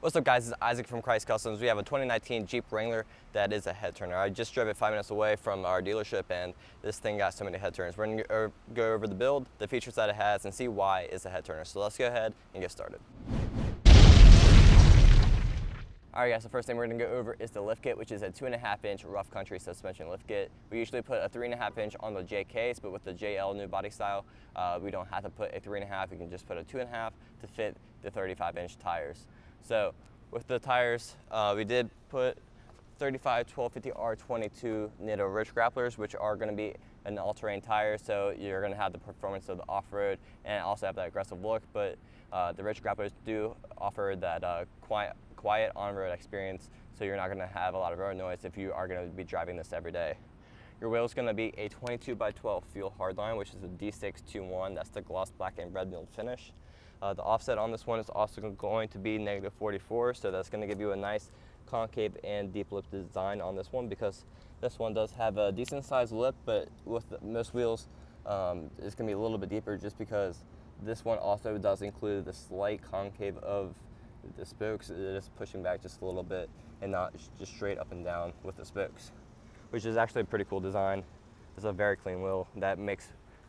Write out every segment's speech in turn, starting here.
What's up guys, it's Isaac from Krietz Customs. We have a 2019 Jeep Wrangler that is a head turner. I just drove it 5 minutes away from our dealership and this thing got so many head turners. We're going to go over the build, the features that it has, and see why it's a head turner. So let's go ahead and get started. Alright guys, the first thing we're going to go over is the lift kit, which is a 2.5 inch rough country suspension lift kit. We usually put a 3.5 inch on the JKs, but with the JL new body style, we don't have to put a 3.5, we can just put a 2.5 to fit the 35 inch tires. So with the tires, we did put 35 1250 R22 Nitto Rich Grapplers, which are going to be an all-terrain tire, so you're going to have the performance of the off-road and also have that aggressive look, but the Rich Grapplers do offer that quiet on-road experience, so you're not going to have a lot of road noise if you are going to be driving this every day. Your wheel is going to be a 22x12 fuel hardline, which is a D621. That's the gloss black and red milled finish. The offset on this one is also going to be -44, so that's going to give you a nice concave and deep lip design on this one, because this one does have a decent sized lip, but with most wheels it's going to be a little bit deeper, just because this one also does include the slight concave of the spokes. It is pushing back just a little bit and not just straight up and down with the spokes, which is actually a pretty cool design. It's a very clean wheel that makes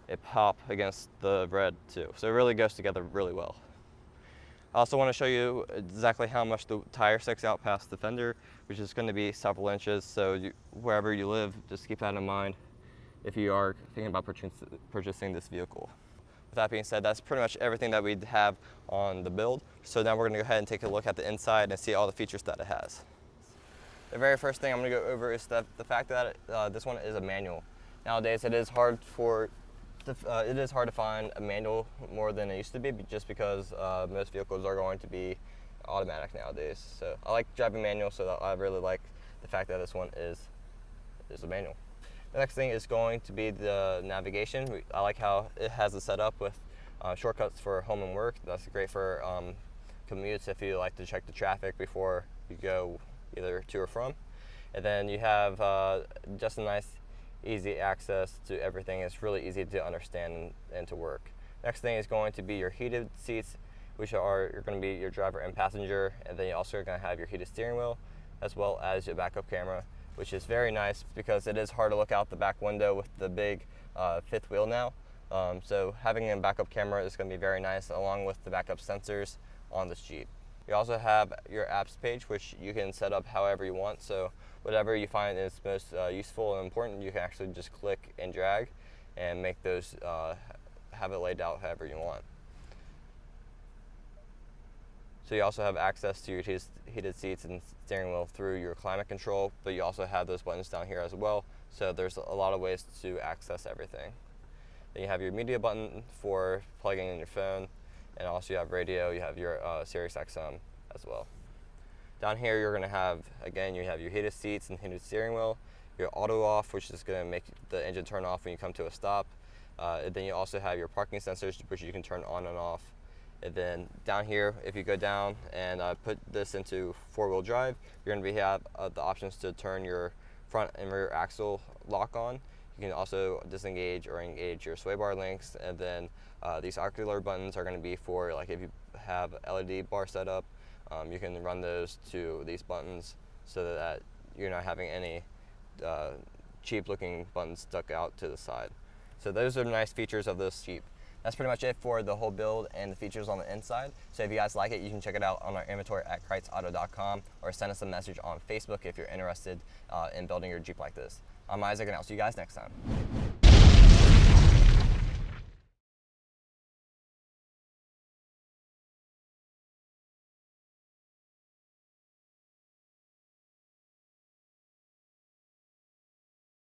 it pop against the red too. So it really goes together really well. I also want to show you exactly how much the tire sticks out past the fender, which is going to be several inches. So wherever you live, just keep that in mind if you are thinking about purchasing this vehicle. With that being said, that's pretty much everything that we have on the build. So now we're going to go ahead and take a look at the inside and see all the features that it has. The very first thing I'm going to go over is the fact that this one is a manual. Nowadays it is hard to find a manual more than it used to be, just because most vehicles are going to be automatic nowadays. So I like driving manual, so I really like the fact that this one is a manual. The next thing is going to be the navigation. I like how it has it set up with shortcuts for home and work. That's great for commutes if you like to check the traffic before you go either to or from. And then you have just a nice easy access to everything. It's really easy to understand and to work. Next thing is going to be your heated seats, which are going to be your driver and passenger, and then you also are going to have your heated steering wheel as well as your backup camera, which is very nice because it is hard to look out the back window with the big fifth wheel now. So having a backup camera is going to be very nice, along with the backup sensors on this Jeep. You also have your apps page, which you can set up however you want. So whatever you find is most useful and important, you can actually just click and drag and make those, have it laid out however you want. So you also have access to your heated seats and steering wheel through your climate control, but you also have those buttons down here as well. So there's a lot of ways to access everything. Then you have your media button for plugging in your phone, and also you have radio, you have your Sirius XM as well. Down here you're going to have, again, you have your heated seats and heated steering wheel, your auto off, which is going to make the engine turn off when you come to a stop. And then you also have your parking sensors, which you can turn on and off. And then down here, if you go down and put this into 4-wheel drive, you're going to have the options to turn your front and rear axle lock on. You can also disengage or engage your sway bar links, and then these ocular buttons are going to be for, like, if you have LED bar set up, you can run those to these buttons so that you're not having any cheap looking buttons stuck out to the side. So those are nice features of this Jeep. That's pretty much it for the whole build and the features on the inside. So if you guys like it, you can check it out on our inventory at KreitzAuto.com, or send us a message on Facebook if you're interested in building your Jeep like this. I'm Isaac, and I'll see you guys next time.